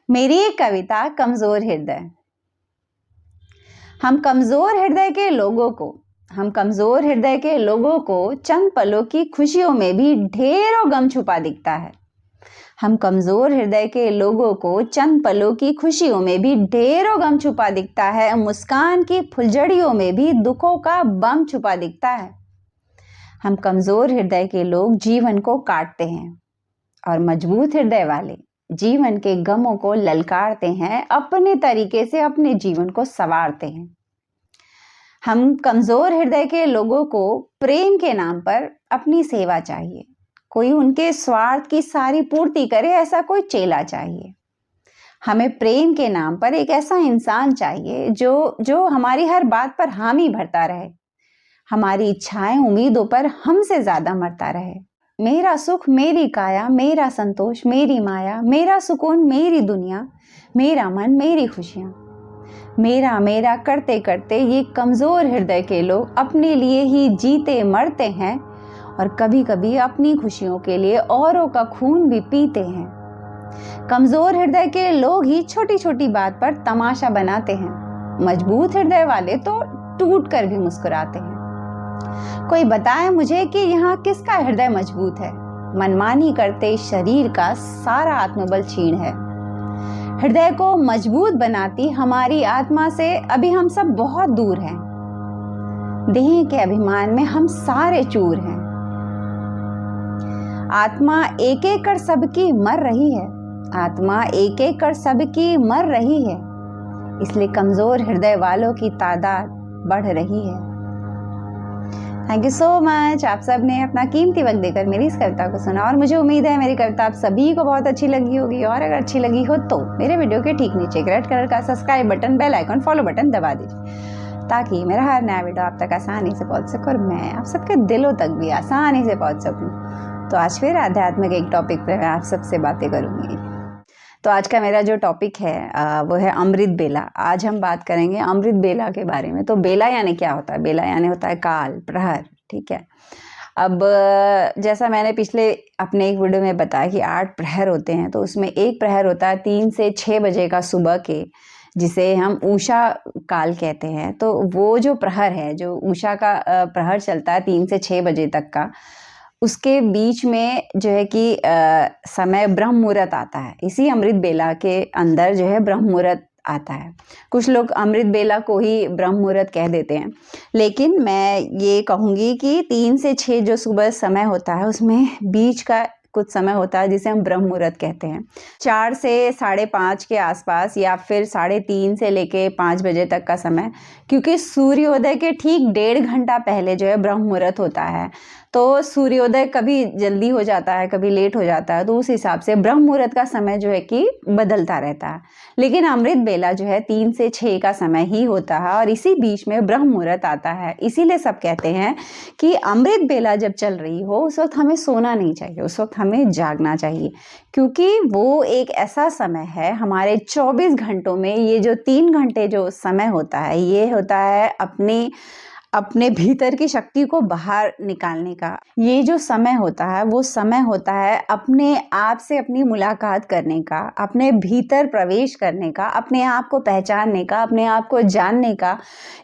मेरी एक कविता कमजोर हृदय। हम कमजोर हृदय के लोगों को हम कमजोर हृदय के लोगों को चंद पलों की खुशियों में भी ढेरों गम छुपा दिखता है। हम कमजोर हृदय के लोगों को चंद पलों की खुशियों में भी ढेरों गम छुपा दिखता है। मुस्कान की फुलझड़ियों में भी दुखों का बम छुपा दिखता है। हम कमजोर हृदय के लोग जीवन को काटते हैं और मजबूत हृदय वाले जीवन के गमों को ललकारते हैं, अपने तरीके से अपने जीवन को संवारते हैं। हम कमजोर हृदय के लोगों को प्रेम के नाम पर अपनी सेवा चाहिए। कोई उनके स्वार्थ की सारी पूर्ति करे, ऐसा कोई चेला चाहिए। हमें प्रेम के नाम पर एक ऐसा इंसान चाहिए जो हमारी हर बात पर हामी भरता रहे, हमारी इच्छाएं उम्मीदों पर हमसे ज्यादा मरता रहे। मेरा सुख मेरी काया, मेरा संतोष मेरी माया, मेरा सुकून मेरी दुनिया, मेरा मन मेरी खुशियां। मेरा मेरा करते करते ये कमजोर हृदय के लोग अपने लिए ही जीते मरते हैं और कभी कभी अपनी खुशियों के लिए औरों का खून भी पीते हैं। कमजोर हृदय के लोग ही छोटी छोटी बात पर तमाशा बनाते हैं। मजबूत हृदय वाले तो टूट कर भी मुस्कुराते हैं। कोई बताए मुझे कि यहाँ किसका हृदय मजबूत है। मनमानी करते शरीर का सारा आत्मबल छीन है। हृदय को मजबूत बनाती हमारी आत्मा से अभी हम सब बहुत दूर हैं। देह के अभिमान में हम सारे चूर हैं। आत्मा एक एक कर सबकी मर रही है। आत्मा एक एक कर सबकी मर रही है। इसलिए कमजोर हृदय वालों की तादाद बढ़ रही है। Thank you so much. आप सब ने अपना कीमती वक्त देकर मेरी इस कविता को सुना और मुझे उम्मीद है मेरी कविता आप सभी को बहुत अच्छी लगी होगी। और अगर अच्छी लगी हो तो मेरे वीडियो के ठीक नीचे एक रेड कलर का subscribe button, bell icon, follow button दबा दीजिए ताकि मेरा हर नया वीडियो आप तक आसानी से पहुंच सके और मैं आप सबके दिलों तक भी आसानी से पहुंच सकूं। तो आज फिर आध्यात्मिक एक टॉपिक पर मैं आप सबसे बातें करूंगी। तो आज का मेरा जो टॉपिक है वो है अमृत बेला। आज हम बात करेंगे अमृत बेला के बारे में। तो बेला यानी क्या होता है? बेला यानी होता है काल, प्रहर, ठीक है। अब जैसा मैंने पिछले अपने एक वीडियो में बताया कि 8 प्रहर होते हैं, तो उसमें एक प्रहर होता है 3 से 6 बजे का सुबह के, जिसे हम उषा काल कहते हैं। तो वो जो प्रहर है, जो उषा का प्रहर चलता है 3 से 6 बजे तक का, उसके बीच में जो है कि समय ब्रह्म मुहूर्त आता है। इसी अमृत बेला के अंदर जो है ब्रह्म मुहूर्त आता है। कुछ लोग अमृत बेला को ही ब्रह्म मुहूर्त कह देते हैं, लेकिन मैं ये कहूँगी कि 3 से 6 जो सुबह समय होता है, उसमें बीच का कुछ समय होता है जिसे हम ब्रह्म मुहूर्त कहते हैं। 4 से 5:30 के आसपास या फिर 3:30 से लेके 5 बजे तक का समय, क्योंकि सूर्योदय के ठीक 1.5 घंटा पहले जो है ब्रह्म मुहूर्त होता है। तो सूर्योदय कभी जल्दी हो जाता है, कभी लेट हो जाता है, तो उस हिसाब से ब्रह्म मुहूर्त का समय जो है कि बदलता रहता है। लेकिन अमृत बेला जो है 3 से 6 का समय ही होता है और इसी बीच में ब्रह्म मुहूर्त आता है। इसीलिए सब कहते हैं कि अमृत बेला जब चल रही हो उस वक्त हमें सोना नहीं चाहिए, उस वक्त हमें जागना चाहिए, क्योंकि वो एक ऐसा समय है हमारे 24 घंटों में। ये जो 3 घंटे जो समय होता है, ये होता है अपने भीतर की शक्ति को बाहर निकालने का। ये जो समय होता है वो समय होता है अपने आप से अपनी मुलाकात करने का, अपने भीतर प्रवेश करने का, अपने आप को पहचानने का, अपने आप को जानने का।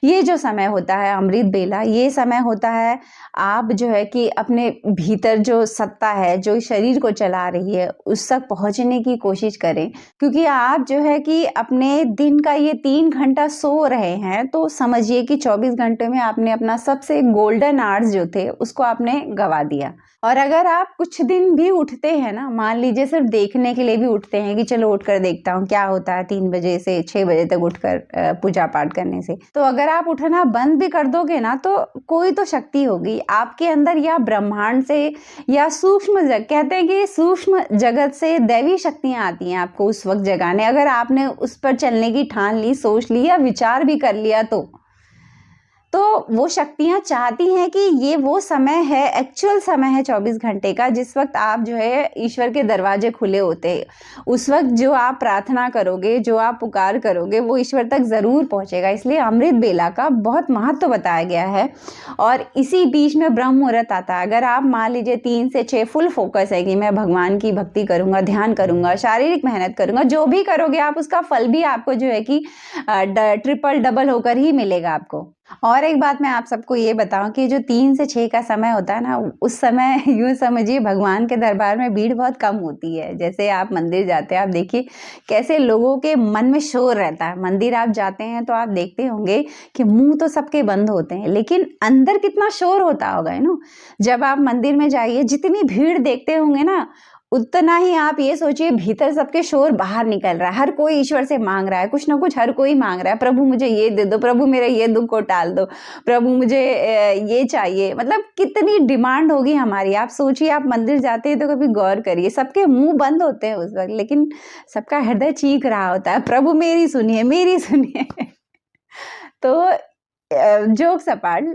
ये जो समय होता है अमृत बेला, ये समय होता है आप जो है कि अपने भीतर जो सत्ता है, जो शरीर को चला रही है, उस तक पहुंचने की कोशिश करें। क्योंकि आप जो है कि अपने दिन का ये 3 घंटा सो रहे हैं, तो समझिए कि 24 घंटे में आपने अपना सबसे गोल्डन आवर्स जो थे उसको आपने गवा दिया। और अगर आप कुछ दिन भी उठते हैं ना, मान लीजिए सिर्फ देखने के लिए भी उठते हैं कि चलो उठकर देखता हूँ क्या होता है 3 बजे से 6 बजे तक उठकर पूजा पाठ करने से, तो अगर आप उठना बंद भी कर दोगे ना, तो कोई तो शक्ति होगी आपके अंदर, या ब्रह्मांड से या सूक्ष्म कहते हैं कि सूक्ष्म जगत से दैवी शक्तियां आती हैं आपको उस वक्त जगाने। अगर आपने उस पर चलने की ठान ली, सोच ली या विचार भी कर लिया, तो वो शक्तियाँ चाहती हैं कि ये वो समय है, एक्चुअल समय है 24 घंटे का, जिस वक्त आप जो है ईश्वर के दरवाजे खुले होते हैं। उस वक्त जो आप प्रार्थना करोगे, जो आप पुकार करोगे, वो ईश्वर तक ज़रूर पहुँचेगा। इसलिए अमृत बेला का बहुत महत्व बताया गया है। और इसी बीच में ब्रह्म मुहूर्त आता है। अगर आप मान लीजिए 3 से 6 फुल फोकस है कि मैं भगवान की भक्ति करूँगा, ध्यान करूँगा, शारीरिक मेहनत करूँगा, जो भी करोगे आप उसका फल भी आपको जो है कि ट्रिपल डबल होकर ही मिलेगा आपको। और एक बात मैं आप सबको ये बताऊं कि जो 3 से 6 का समय होता है ना, उस समय यूँ समझिए भगवान के दरबार में भीड़ बहुत कम होती है। जैसे आप मंदिर जाते हैं, आप देखिए कैसे लोगों के मन में शोर रहता है। मंदिर आप जाते हैं तो आप देखते होंगे कि मुंह तो सबके बंद होते हैं, लेकिन अंदर कितना शोर होता होगा, है ना। जब आप मंदिर में जाइए, जितनी भीड़ देखते होंगे ना, उतना ही आप ये सोचिए भीतर सबके शोर बाहर निकल रहा है। हर कोई ईश्वर से मांग रहा है, कुछ ना कुछ हर कोई मांग रहा है। प्रभु मुझे ये दे दो, प्रभु मेरे ये दुख को टाल दो, प्रभु मुझे ये चाहिए। मतलब कितनी डिमांड होगी हमारी। आप सोचिए, आप मंदिर जाते हैं तो कभी गौर करिए, सबके मुंह बंद होते हैं उस वक्त, लेकिन सबका हृदय चीख रहा होता है, प्रभु मेरी सुनिए, मेरी सुनिए। तो जोक सपाट।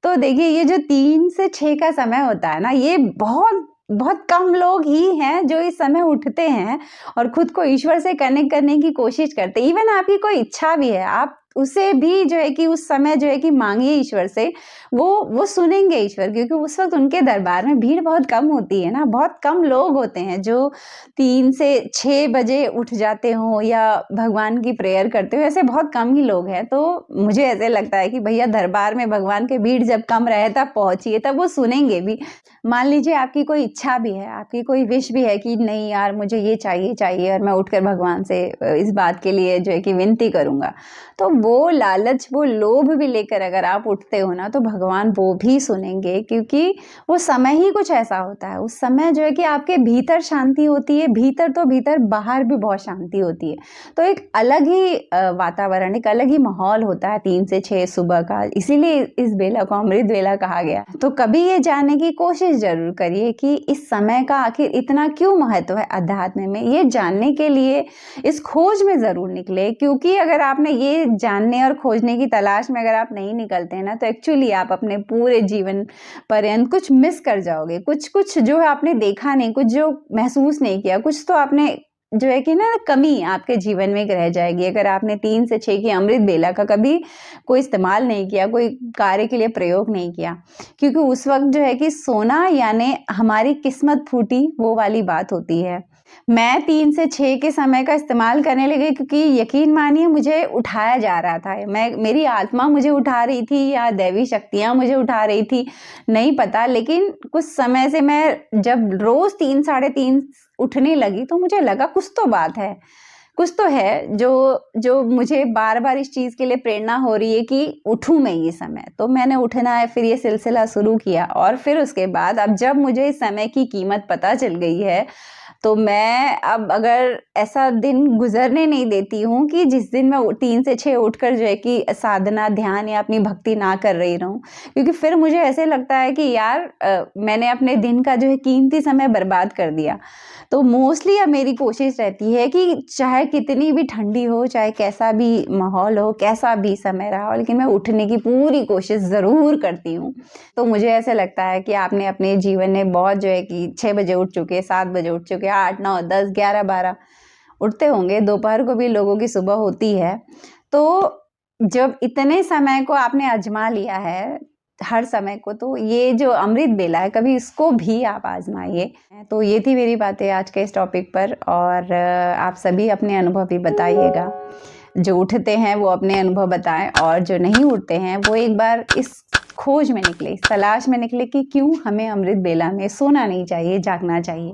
तो देखिए, ये जो 3 से 6 का समय होता है ना, ये बहुत बहुत कम लोग ही हैं जो इस समय उठते हैं और खुद को ईश्वर से कनेक्ट करने की कोशिश करते हैं। इवन आपकी कोई इच्छा भी है, आप उसे भी जो है कि उस समय जो है कि मांगिए ईश्वर से, वो सुनेंगे ईश्वर, क्योंकि उस वक्त उनके दरबार में भीड़ बहुत कम होती है ना। बहुत कम लोग होते हैं जो 3 से 6 बजे उठ जाते हों या भगवान की प्रेयर करते हो, ऐसे बहुत कम ही लोग हैं। तो मुझे ऐसे लगता है कि भैया दरबार में भगवान के भीड़ जब कम रहे तब पहुंचिए, तब वो सुनेंगे भी। मान लीजिए आपकी कोई इच्छा भी है, आपकी कोई विश भी है कि नहीं यार मुझे ये चाहिए चाहिए, और मैं उठकर भगवान से इस बात के लिए जो है कि विनती करूंगा, तो वो लालच, वो लोभ भी लेकर अगर आप उठते हो ना, तो भगवान वो भी सुनेंगे, क्योंकि वो समय ही कुछ ऐसा होता है। उस समय जो है कि आपके भीतर शांति होती है, भीतर तो भीतर, बाहर भी बहुत शांति होती है। तो एक अलग ही वातावरण, एक अलग ही माहौल होता है 3 से 6 सुबह का। इसीलिए इस बेला को अमृत बेला कहा गया। तो कभी ये जानने की कोशिश जरूर करिए कि इस समय का आखिर इतना क्यों महत्व है अध्यात्म में। ये जानने के लिए इस खोज में जरूर निकले, क्योंकि अगर आपने ये जानने और खोजने की तलाश में अगर आप नहीं निकलते हैं ना, तो एक्चुअली आप अपने पूरे जीवन पर्यंत कुछ मिस कर जाओगे। कुछ जो है आपने देखा नहीं, कुछ जो महसूस नहीं किया, कुछ तो आपने जो है कि ना कमी आपके जीवन में एक रह जाएगी, अगर आपने 3 से 6 की अमृत बेला का कभी कोई इस्तेमाल नहीं किया, कोई कार्य के लिए प्रयोग नहीं किया। क्योंकि उस वक्त जो है कि सोना यानी हमारी किस्मत फूटी, वो वाली बात होती है। मैं 3 से 6 के समय का इस्तेमाल करने लगी, क्योंकि यकीन मानिए मुझे उठाया जा रहा था। मेरी आत्मा मुझे उठा रही थी या दैवी शक्तियाँ मुझे उठा रही थी, नहीं पता। लेकिन कुछ समय से मैं जब रोज 3 साढ़े 3 उठने लगी, तो मुझे लगा कुछ तो बात है, कुछ तो है जो मुझे बार-बार इस चीज़ के लिए प्रेरणा हो रही है कि उठूँ मैं ये समय। तो मैंने उठना है, फिर ये सिलसिला शुरू किया। और फिर उसके बाद अब जब मुझे इस समय की कीमत पता चल गई है, तो मैं अब अगर ऐसा दिन गुजरने नहीं देती हूँ कि जिस दिन मैं 3 से 6 उठकर जो है कि साधना, ध्यान या अपनी भक्ति ना कर रही रहूँ। क्योंकि फिर मुझे ऐसे लगता है कि यार मैंने अपने दिन का जो है कीमती समय बर्बाद कर दिया। तो मोस्टली अब मेरी कोशिश रहती है कि चाहे कितनी भी ठंडी हो, चाहे कैसा भी माहौल हो, कैसा भी समय रहा हो, लेकिन मैं उठने की पूरी कोशिश ज़रूर करती हूँ। तो मुझे ऐसे लगता है कि आपने अपने जीवन में बहुत जो है कि 6 बजे उठ चुके, 7 बजे उठ चुके, 8, 9, 10, 11, 12 उठते होंगे। दोपहर को भी लोगों की सुबह होती है। तो जब इतने समय को आपने आजमा लिया है, हर समय को, तो ये जो अमृत बेला है, कभी इसको भी आप आजमाइए। तो ये थी मेरी बातें आज के इस टॉपिक पर। और आप सभी अपने अनुभव भी बताइएगा। जो उठते हैं वो अपने अनुभव बताएं, और जो नहीं उठते हैं वो एक बार इस खोज में निकले, इस तलाश में निकले कि क्यों हमें अमृत बेला में सोना नहीं चाहिए, जागना चाहिए।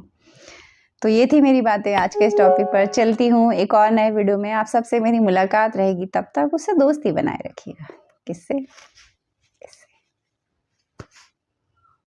तो ये थी मेरी बातें आज के इस टॉपिक पर। चलती हूँ एक और नए वीडियो में, आप सबसे मेरी मुलाकात रहेगी। तब तक उससे दोस्ती बनाए रखिएगा। किससे?